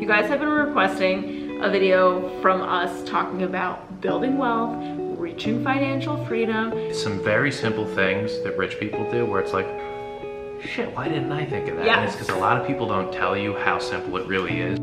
You guys have been requesting a video from us talking about building wealth, reaching financial freedom. Some very simple things that rich people do where it's like, shit, why didn't I think of that? Yes. And it's because a lot of people don't tell you how simple it really is.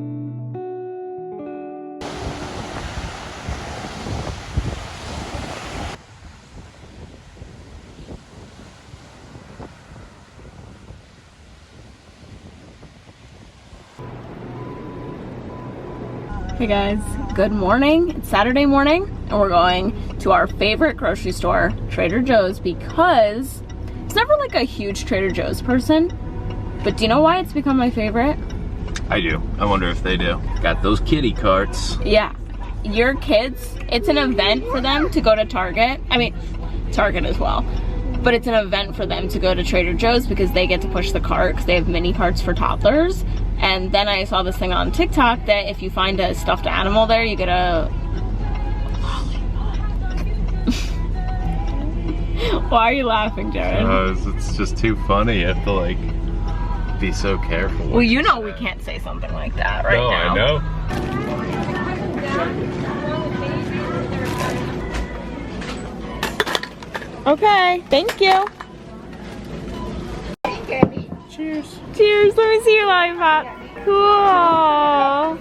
Hey guys, good morning. It's Saturday morning and we're going to our favorite grocery store, Trader Joe's, because it's never like a huge Trader Joe's person, but do you know why it's become my favorite? I do. I wonder if they do. Got those kitty carts. Yeah, your kids, it's an event for them to go to Target. I mean, Target as well. But it's an event for them to go to Trader Joe's because they get to push the cart because they have mini carts for toddlers. And then I saw this thing on TikTok that if you find a stuffed animal there, you get a lollipop. Why are you laughing, Jarod? It's just too funny. You have to like be so careful. Well, you know we can't say something like that right now. No, I know. Okay, thank you. Cheers. Cheers, let me see your lollipop. Cool.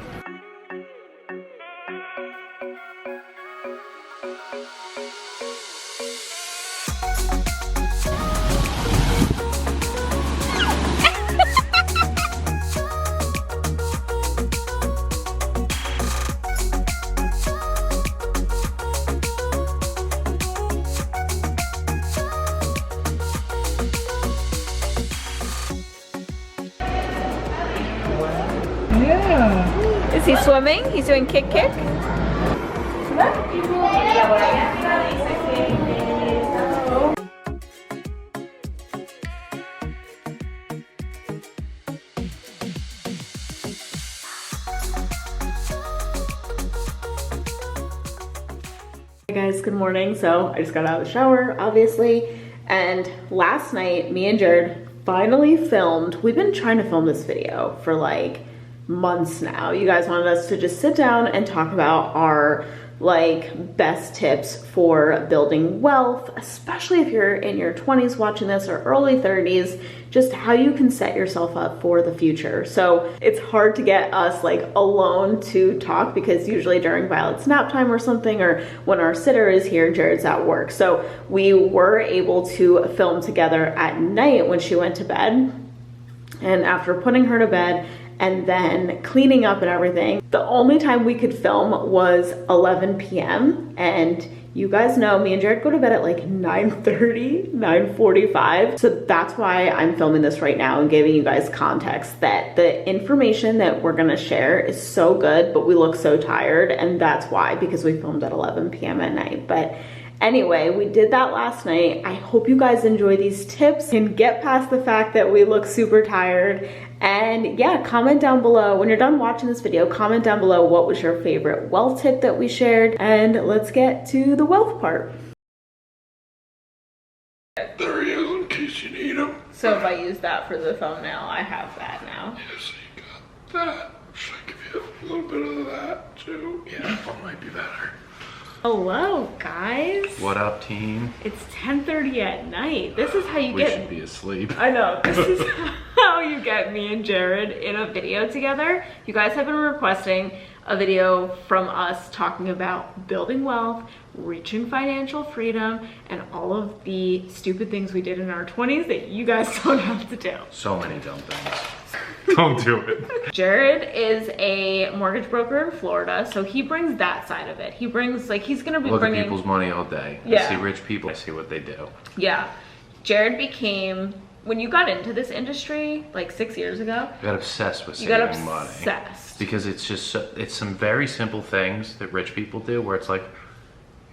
Yeah. Is he swimming? He's doing kick. Hey guys, good morning. So I just got out of the shower, obviously, and last night me and Jarod finally filmed. We've been trying to film this video for like months now. You guys wanted us to just sit down and talk about our like best tips for building wealth, especially if you're in your 20s watching this or early 30s, just how you can set yourself up for the future. So it's hard to get us like alone to talk because usually during Violet's nap time or something, or when our sitter is here, Jared's at work. So we were able to film together at night when she went to bed. And after putting her to bed and then cleaning up and everything, the only time we could film was 11 p.m. And you guys know me and Jarod go to bed at like 9:30, 9:45. So that's why I'm filming this right now and giving you guys context that the information that we're gonna share is so good, but we look so tired. And that's why, because we filmed at 11 p.m. at night. But anyway, we did that last night. I hope you guys enjoy these tips and get past the fact that we look super tired. And yeah, comment down below, when you're done watching this video, comment down below what was your favorite wealth tip that we shared. And let's get to the wealth part. There he is in case you need him. So if I use that for the thumbnail, I have that now. Yes, you got that. Should I give you a little bit of that too? Yeah, that might be better. Hello, guys. What up, team? It's 10:30 at night. This is how you We get... should be asleep. I know. This is how you get me and Jarod in a video together. You guys have been requesting a video from us talking about building wealth, reaching financial freedom, and all of the stupid things we did in our 20s that you guys don't have to do. So many dumb things. Don't do it. Jarod is a mortgage broker in Florida, so he brings that side of it. He brings, like, he's gonna be Look bringing... at people's money all day. Yeah. I see rich people, I see what they do. Yeah. Jarod became... When you got into this industry, like 6 years ago... You got obsessed with You got saving money. obsessed. Because it's just, it's some very simple things that rich people do where it's like,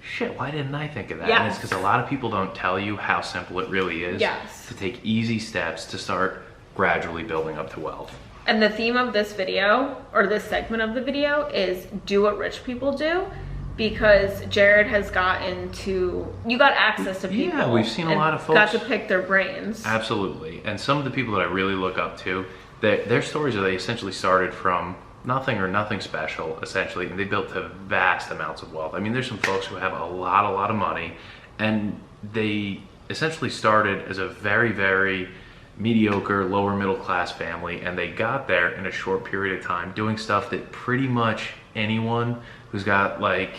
shit, why didn't I think of that? Yes. And it's because a lot of people don't tell you how simple it really is. Yes. To take easy steps to start gradually building up to wealth. And the theme of this video, or this segment of the video, is do what rich people do, because Jarod has gotten to, you got access to people. Yeah, we've seen a and lot of folks. got to pick their brains. Absolutely. And some of the people that I really look up to, their stories are they essentially started from nothing or nothing special, essentially, and they built to vast amounts of wealth. I mean, there's some folks who have a lot of money, and they essentially started as a very, very mediocre, lower middle class family, and they got there in a short period of time doing stuff that pretty much anyone who's got like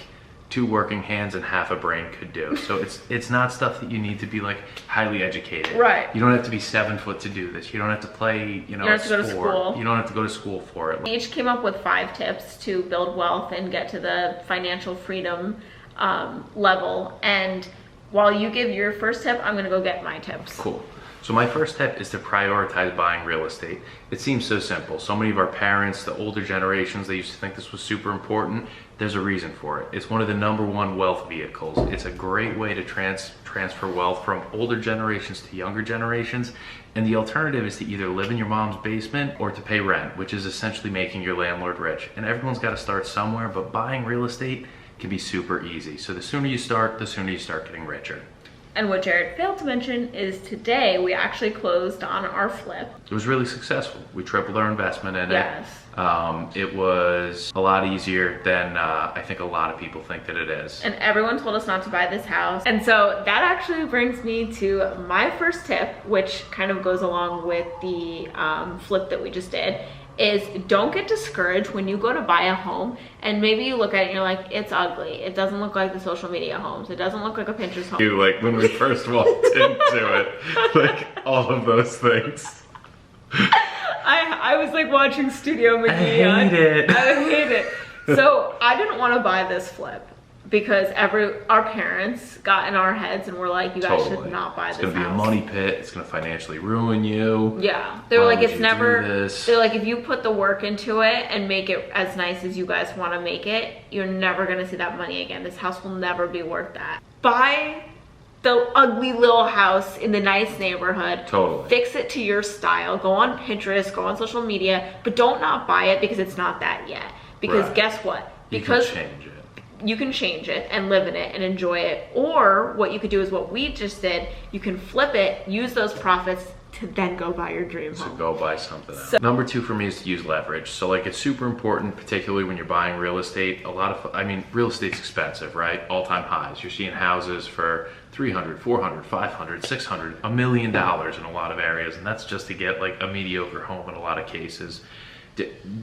2 working hands and half a brain could do. So it's not stuff that you need to be like highly educated. Right. You don't have to be 7 foot to do this. You don't have to play, you know, you don't have to go to school. You don't have to go to school for it. We each came up with 5 tips to build wealth and get to the financial freedom level. And while you give your first tip, I'm gonna go get my tips. Cool. So my first tip is to prioritize buying real estate. It seems so simple. So many of our parents, the older generations, they used to think this was super important. There's a reason for it. It's one of the #1 wealth vehicles. It's a great way to transfer wealth from older generations to younger generations. And the alternative is to either live in your mom's basement or to pay rent, which is essentially making your landlord rich. And everyone's got to start somewhere, but buying real estate can be super easy. So the sooner you start, the sooner you start getting richer. And what Jarod failed to mention is today we actually closed on our flip. It was really successful. We tripled our investment in Yes. it. It was a lot easier than I think a lot of people think that it is. And everyone told us not to buy this house. And so that actually brings me to my first tip, which kind of goes along with the flip that we just did, is don't get discouraged when you go to buy a home and maybe you look at it and you're like, it's ugly. It doesn't look like the social media homes. It doesn't look like a Pinterest home. You, like when we first walked into it, like all of those things. I was like watching Studio McGee. I hate it. I hate it. So I didn't want to buy this flip because our parents got in our heads and were like, you guys should not buy this house. It's gonna be a money pit. It's gonna financially ruin you. Yeah, they were like, it's never. This? They're like, if you put the work into it and make it as nice as you guys want to make it, you're never gonna see that money again. This house will never be worth that. Buy the ugly little house in the nice neighborhood. Totally. Fix it to your style. Go on Pinterest, go on social media, but don't not buy it because it's not that yet. Because guess what? Because you can change it. You can change it and live in it and enjoy it. Or what you could do is what we just did. You can flip it, use those profits to then go buy your dream home. So go buy something else. #2 for me is to use leverage. So like it's super important, particularly when you're buying real estate. I mean, real estate's expensive, right? All-time highs. You're seeing houses for $300, $400, $500, $600, $1 million in a lot of areas. And that's just to get like a mediocre home in a lot of cases.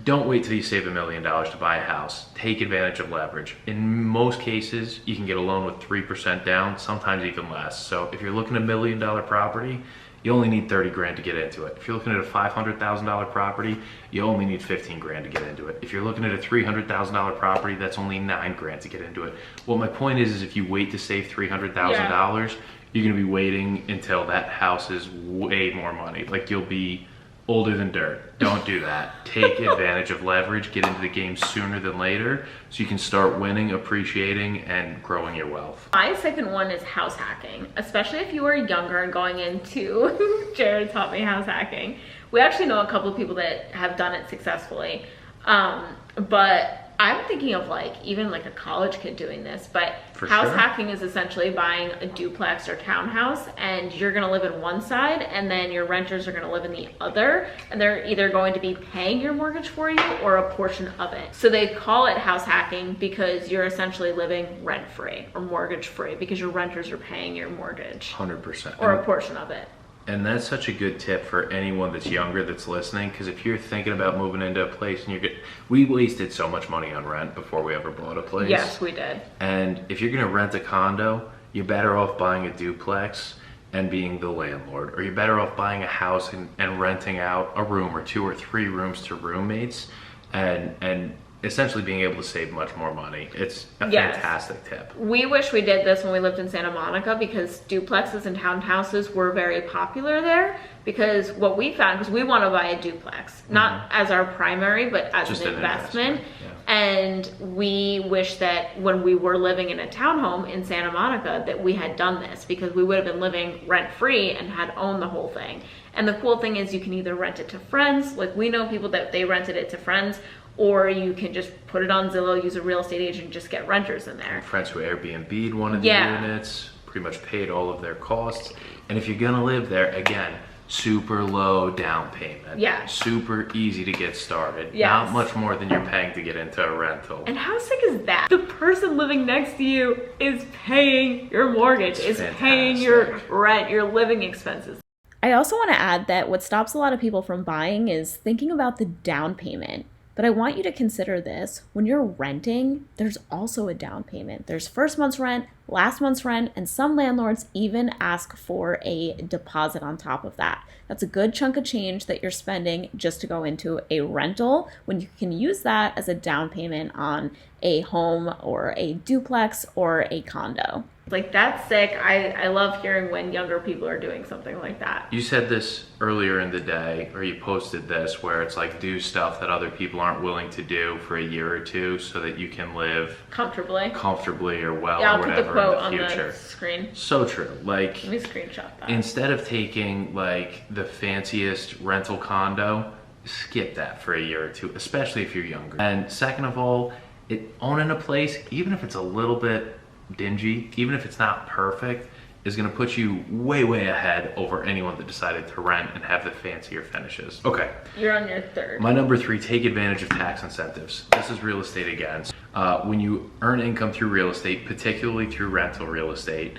Don't wait till you save $1 million to buy a house. Take advantage of leverage. In most cases, you can get a loan with 3% down, sometimes even less. So if you're looking at $1 million property, you only need 30 grand to get into it. If you're looking at a $500,000 property, you only need 15 grand to get into it. If you're looking at a $300,000 property, that's only 9 grand to get into it. Well, my point is if you wait to save $300,000, you're gonna be waiting until that house is way more money. Like you'll be older than dirt. Don't do that. Take advantage of leverage, get into the game sooner than later so you can start winning, appreciating, and growing your wealth. My second one is house hacking, especially if you are younger and going into, Jarod taught me house hacking. We actually know a couple of people that have done it successfully, but I'm thinking of like even like a college kid doing this, but house hacking is essentially buying a duplex or townhouse and you're gonna live in one side and then your renters are gonna live in the other and they're either going to be paying your mortgage for you or a portion of it. So they call it house hacking because you're essentially living rent-free or mortgage-free because your renters are paying your mortgage. 100%. Or a portion of it. And that's such a good tip for anyone that's younger that's listening, because if you're thinking about moving into a place and we wasted so much money on rent before we ever bought a place. Yes, we did. And if you're gonna rent a condo, you're better off buying a duplex and being the landlord, or you're better off buying a house and renting out a room or 2 or 3 rooms to roommates and essentially being able to save much more money. It's a fantastic tip. We wish we did this when we lived in Santa Monica because duplexes and townhouses were very popular there, because what we found, because we want to buy a duplex, not as our primary, but as just an investment. Yeah. And we wish that when we were living in a townhome in Santa Monica that we had done this, because we would have been living rent-free and had owned the whole thing. And the cool thing is you can either rent it to friends, like we know people that they rented it to friends, or you can just put it on Zillow, use a real estate agent, and just get renters in there. Friends who Airbnb'd one of the units, pretty much paid all of their costs. And if you're gonna live there, again, super low down payment. Yeah. Super easy to get started. Yes. Not much more than you're paying to get into a rental. And how sick is that? The person living next to you is paying your mortgage, is paying your rent, your living expenses. I also want to add that what stops a lot of people from buying is thinking about the down payment. But I want you to consider this. When you're renting, there's also a down payment. There's first month's rent, last month's rent, and some landlords even ask for a deposit on top of that. That's a good chunk of change that you're spending just to go into a rental when you can use that as a down payment on a home or a duplex or a condo. Like, that's sick. I love hearing when younger people are doing something like that. You said this earlier in the day, or you posted this, where it's like do stuff that other people aren't willing to do for a year or two so that you can live comfortably or well, yeah, or whatever. I'll put the quote in the future. On the screen. So true. Like, let me screenshot that. Instead of taking like the fanciest rental condo, skip that for a year or two, especially if you're younger. And second of all, owning a place, even if it's a little bit dingy, even if it's not perfect, is going to put you way ahead over anyone that decided to rent and have the fancier finishes. Okay. You're on your third. My number 3, take advantage of tax incentives. This is real estate again. When you earn income through real estate, particularly through rental real estate,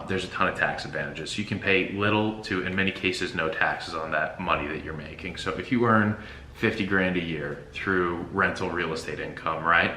there's a ton of tax advantages. You can pay little to, in many cases, no taxes on that money that you're making. So if you earn 50 grand a year through rental real estate income, right?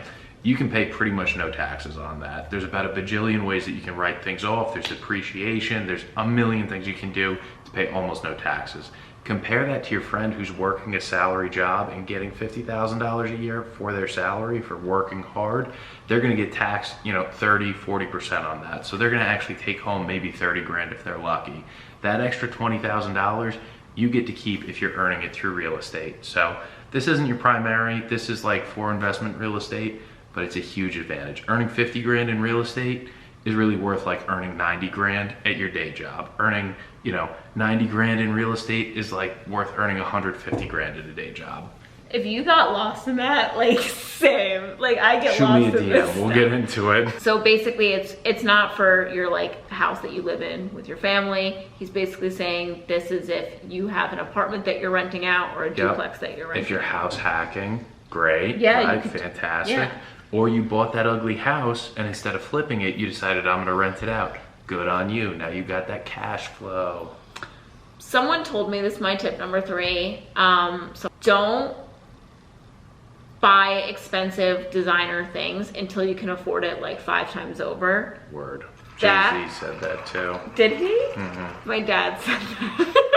You can pay pretty much no taxes on that. There's about a bajillion ways that you can write things off. There's depreciation. There's a million things you can do to pay almost no taxes. Compare that to your friend who's working a salary job and getting $50,000 a year for their salary for working hard. They're gonna get taxed, 30, 40% on that. So they're gonna actually take home maybe 30 grand if they're lucky. That extra $20,000 you get to keep if you're earning it through real estate. So this isn't your primary, this is like for investment real estate, but it's a huge advantage. Earning 50 grand in real estate is really worth like earning 90 grand at your day job. Earning, 90 grand in real estate is like worth earning 150 grand at a day job. If you got lost in that, like, same. Like, I get Shoot lost me a in this. DM. We'll get into it. So basically, it's not for your like house that you live in with your family. He's basically saying this is if you have an apartment that you're renting out or a duplex that you're renting. If you're house hacking, great. Yeah, right? Fantastic. Yeah. Or you bought that ugly house and instead of flipping it, you decided I'm gonna rent it out. Good on you. Now you got that cash flow. Someone told me this is my tip number 3. So don't buy expensive designer things until you can afford it like 5 times over. Word. Jay-Z said that too. Did he? Mm-hmm. My dad said that.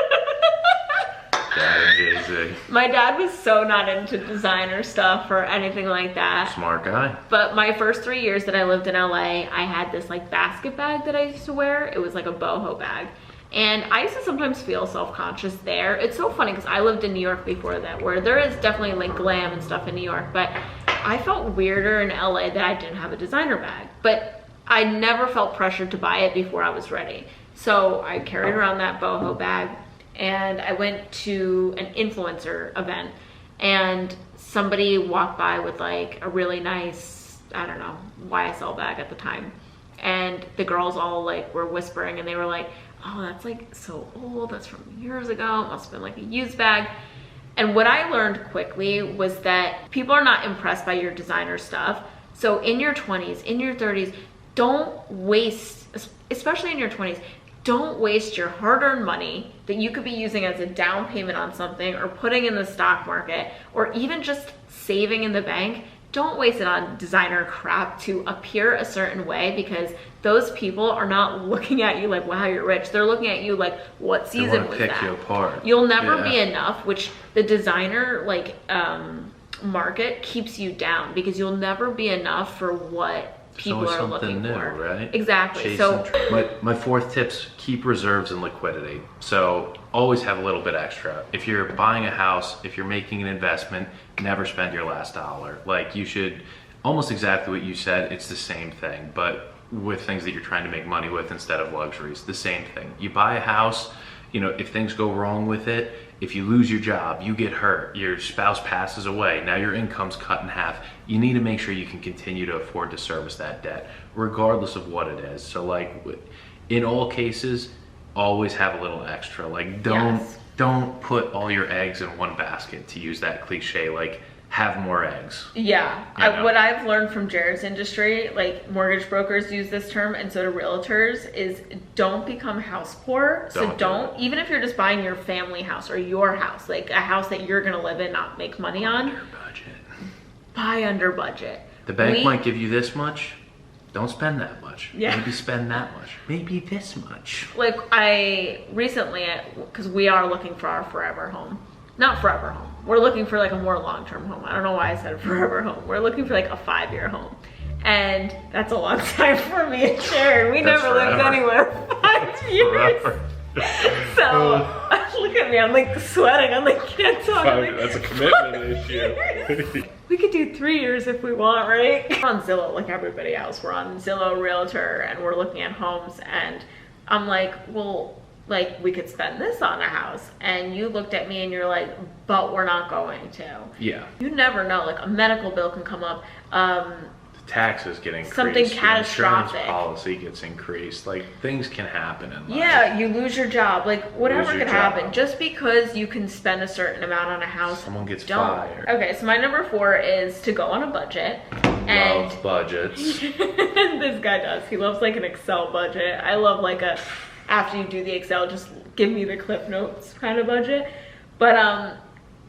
Dad and Jay-Z. My dad was so not into designer stuff or anything like that. Smart guy. But my first 3 years that I lived in LA, I had this like basket bag that I used to wear. It was like a boho bag. And I used to sometimes feel self-conscious there. It's so funny because I lived in New York before that, where there is definitely like glam and stuff in New York, but I felt weirder in LA that I didn't have a designer bag. But I never felt pressured to buy it before I was ready. So I carried around that boho bag and I went to an influencer event and somebody walked by with like a really nice, I don't know, YSL bag at the time. And the girls all like were whispering and they were like, oh, that's like so old, that's from years ago, it must have been like a used bag. And what I learned quickly was that people are not impressed by your designer stuff. So in your 20s, in your 30s, don't waste, especially in your 20s, don't waste your hard-earned money that you could be using as a down payment on something or putting in the stock market or even just saving in the bank. Don't waste it on designer crap to appear a certain way, because those people are not looking at you like, wow, you're rich. They're looking at you like, what season was that? They want to pick you apart. You'll never be enough, which the designer like market keeps you down, because you'll never be enough for what people are looking for. Right? Exactly. So my 4th tip's keep reserves and liquidity. So always have a little bit extra. If you're buying a house, if you're making an investment, never spend your last dollar. Like, you should, almost exactly what you said, it's the same thing, but with things that you're trying to make money with instead of luxuries. The same thing. You buy a house, if things go wrong with it, if you lose your job, you get hurt, your spouse passes away, now your income's cut in half, you need to make sure you can continue to afford to service that debt, regardless of what it is. So like, in all cases, always have a little extra. Like, don't put all your eggs in one basket, to use that cliche. Like, have more eggs. Yeah. What I've learned from Jared's industry, like mortgage brokers use this term and so do realtors, is don't become house poor. So don't, even if you're just buying your family house or your house, like a house that you're going to live in, not make money on. Under budget. Buy under budget. The bank might give you this much. Don't spend that much. Yeah. Maybe spend that much. Maybe this much. Like I recently, because we are looking for our forever home. Not forever home. We're looking for like a more long-term home. I don't know why I said forever home. We're looking for like a 5-year home. And that's a long time for me and Sharon. We never lived anywhere 5 years. So look at me, I'm like sweating. I'm like, can't talk. That's a commitment issue. We could do 3 years if we want, right? We're on Zillow like everybody else. We're on Zillow Realtor and we're looking at homes, and I'm like, well, like we could spend this on a house. And you looked at me and you're like, but we're not going to. Yeah. You never know, like a medical bill can come up. Taxes get increased. Something catastrophic. Insurance policy gets increased. Like, things can happen in life. Yeah, you lose your job. Like, whatever could happen. Just because you can spend a certain amount on a house, someone gets fired. Okay, so my number 4 is to go on a budget. Love budgets. This guy does. He loves like an Excel budget. I love like a, after you do the Excel, just give me the Cliff Notes kind of budget. But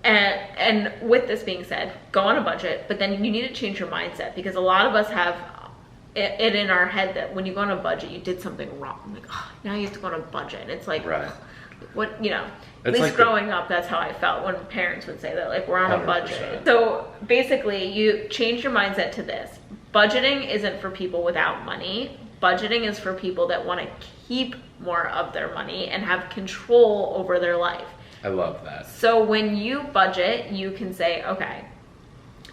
and with this being said, go on a budget, but then you need to change your mindset, because a lot of us have it in our head that when you go on a budget, you did something wrong. Like, oh, now you have to go on a budget. And it's like, right. What, you know, at It's least like growing up, that's how I felt when parents would say that, like, we're on a 100%. budget. So basically, you change your mindset to this. Budgeting isn't for people without money. Budgeting is for people that want to keep more of their money and have control over their life. I love that. So when you budget, you can say, okay,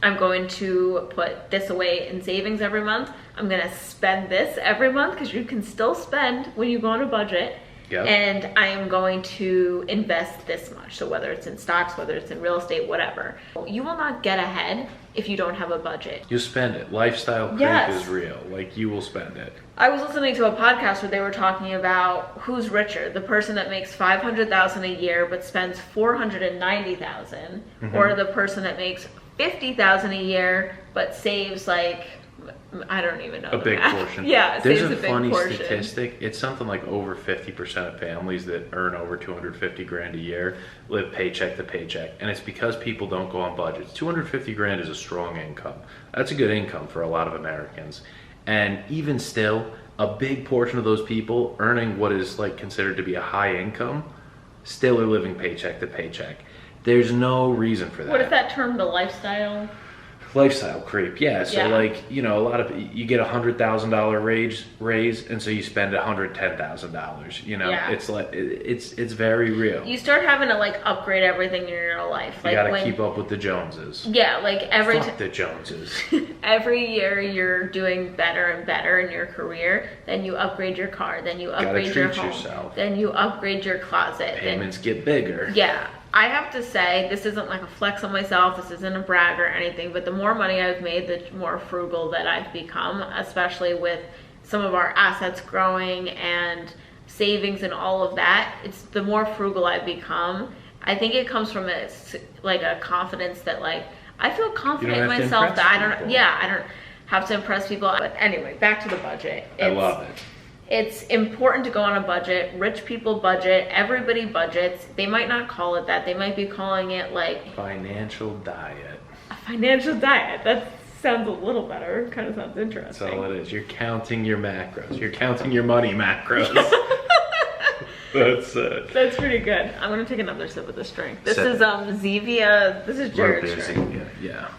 I'm going to put this away in savings every month. I'm going to spend this every month, because you can still spend when you go on a budget. Yep. And I am going to invest this much. So whether it's in stocks, whether it's in real estate, whatever. You will not get ahead if you don't have a budget. You spend it. Lifestyle creep is real. Like, you will spend it. I was listening to a podcast where they were talking about who's richer, the person that makes $500,000 a year but spends $490,000, or the person that makes $50,000 a year but saves like, I don't even know. A big portion. Yeah, there's saves a funny portion. statistic. It's something like over 50% of families that earn over 250 grand a year live paycheck to paycheck, and it's because people don't go on budgets. 250 grand is a strong income. That's a good income for a lot of Americans, and even still, a big portion of those people earning what is like considered to be a high income still are living paycheck to paycheck. There's no reason for that. What is that term? The lifestyle? Lifestyle creep, yeah. So like, you know, a lot of you get $100,000 raise, and so you spend $110,000. You know, it's like it's very real. You start having to like upgrade everything in your life. You gotta keep up with the Joneses. Yeah, like Fuck the Joneses. Every year you're doing better and better in your career. Then you upgrade your car. Then you upgrade your home. Yourself. Then you upgrade your closet. Payments get bigger. Yeah. I have to say, this isn't like a flex on myself, this isn't a brag or anything, but the more money I've made, the more frugal that I've become, especially with some of our assets growing and savings and all of that. It's the more frugal I've become. I think it comes from a confidence that, like, I feel confident in myself that I don't have to impress people. But anyway, back to the budget. I love it. It's important to go on a budget. Rich people budget. Everybody budgets. They might not call it that. They might be calling it like financial diet. A financial diet. That sounds a little better. Kind of sounds interesting. That's all it is. You're counting your macros. You're counting your money macros. That's it. That's pretty good. I'm gonna take another sip of this drink. This is Zevia. This is Jared's drink. Yeah.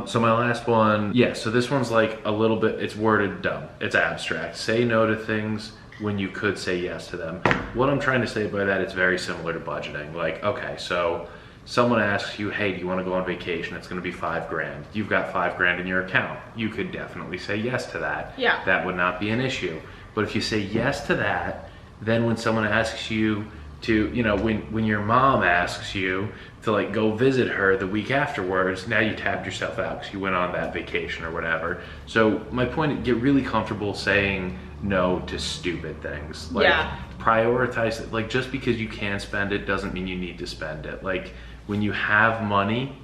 So my last one, so this one's like a little bit, it's worded dumb. It's abstract. Say no to things when you could say yes to them. What I'm trying to say by that, it's very similar to budgeting. Like, okay, so someone asks you, hey, do you want to go on vacation? It's going to be $5 grand. You've got $5 grand in your account. You could definitely say yes to that. Yeah. That would not be an issue. But if you say yes to that, then when someone asks you to, you know, when your mom asks you to like go visit her the week afterwards, now you tapped yourself out because you went on that vacation or whatever. So my point, get really comfortable saying no to stupid things. Like, yeah. prioritize it. Like, just because you can spend it doesn't mean you need to spend it. Like, when you have money,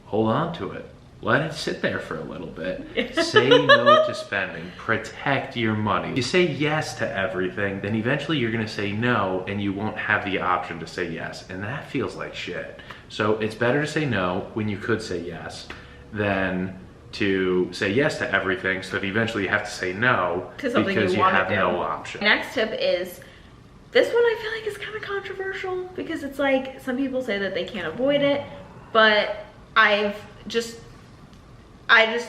hold on to it. Let it sit there for a little bit. Say no to spending. Protect your money. If you say yes to everything, then eventually you're gonna say no and you won't have the option to say yes. And that feels like shit. So it's better to say no when you could say yes than to say yes to everything so that eventually you have to say no because you have no option. Next tip is, this one I feel like is kind of controversial because it's like, some people say that they can't avoid it, but I just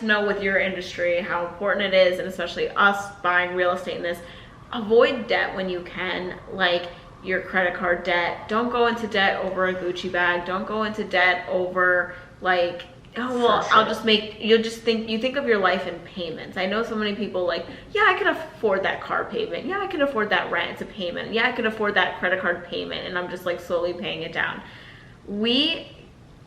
know with your industry how important it is, and especially us buying real estate in this, avoid debt when you can, like your credit card debt. Don't go into debt over a Gucci bag. Don't go into debt over like, oh well, sure. You think of your life in payments. I know so many people like, yeah, I can afford that car payment. Yeah, I can afford that rent, it's a payment. Yeah, I can afford that credit card payment, and I'm just like slowly paying it down.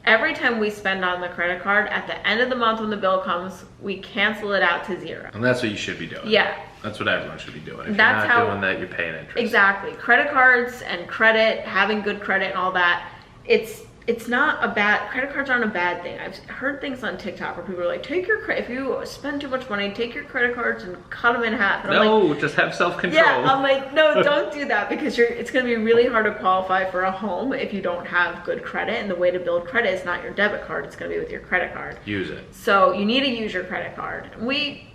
Every time we spend on the credit card, at the end of the month when the bill comes, we cancel it out to zero. And that's what you should be doing. Yeah. That's what everyone should be doing. If you're not doing that, you're paying interest. Exactly. Credit cards and credit, having good credit and all that, it's not a bad, credit cards aren't a bad thing. I've heard things on TikTok where people are like, if you spend too much money, take your credit cards and cut them in half. And no, I'm like, just have self-control. Yeah, I'm like, no, don't do that, because it's gonna be really hard to qualify for a home if you don't have good credit, and the way to build credit is not your debit card, it's gonna be with your credit card. Use it. So you need to use your credit card. We've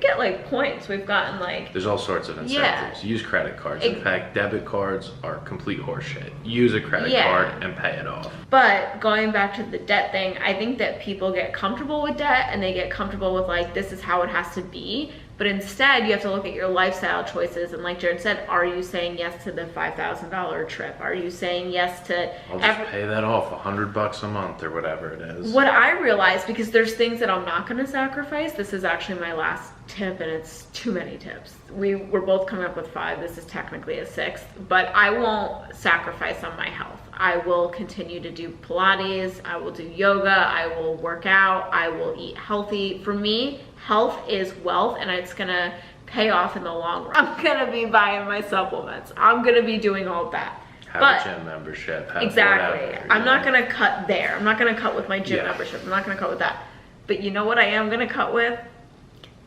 get like points, we've gotten like, there's all sorts of incentives. Use credit cards. In fact, debit cards are complete horseshit. Use a credit card and pay it off. But going back to the debt thing, I think that people get comfortable with debt and they get comfortable with like, this is how it has to be. But instead, you have to look at your lifestyle choices. And like Jarod said, are you saying yes to the $5,000 trip? Are you saying yes to... I'll just pay that off, $100 a month or whatever it is. What I realized, because there's things that I'm not going to sacrifice. This is actually my last tip, and it's too many tips. We're both coming up with 5. This is technically a 6th. But I won't sacrifice on my health. I will continue to do Pilates. I will do yoga. I will work out. I will eat healthy. For me, health is wealth, and it's gonna pay off in the long run. I'm gonna be buying my supplements. I'm gonna be doing all of that. Have a gym membership. Exactly. Whatever, I'm not gonna cut there. I'm not gonna cut with my gym membership. I'm not gonna cut with that. But you know what I am gonna cut with?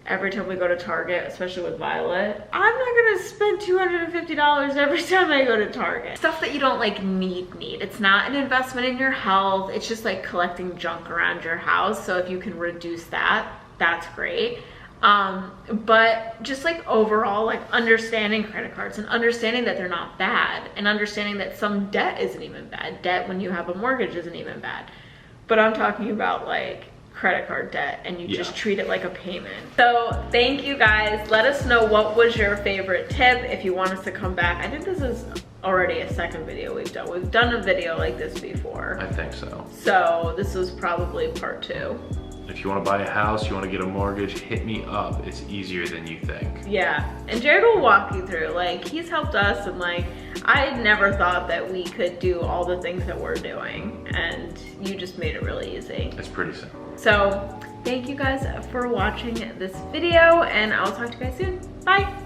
Every time we go to Target, especially with Violet, I'm not gonna spend $250 every time I go to Target. Stuff that you don't like need. It's not an investment in your health. It's just like collecting junk around your house. So if you can reduce that, that's great. But just like overall, like understanding credit cards and understanding that they're not bad, and understanding that some debt isn't even bad. Debt when you have a mortgage isn't even bad. But I'm talking about like credit card debt, and you just treat it like a payment. So thank you guys. Let us know what was your favorite tip. If you want us to come back, I think this is already a 2nd video we've done. We've done a video like this before. I think so. So this was probably part 2. If you want to buy a house, you want to get a mortgage, hit me up. It's easier than you think. Yeah, and Jarod will walk you through. Like, he's helped us, and like, I never thought that we could do all the things that we're doing, and you just made it really easy. It's pretty simple. So, thank you guys for watching this video, and I'll talk to you guys soon. Bye.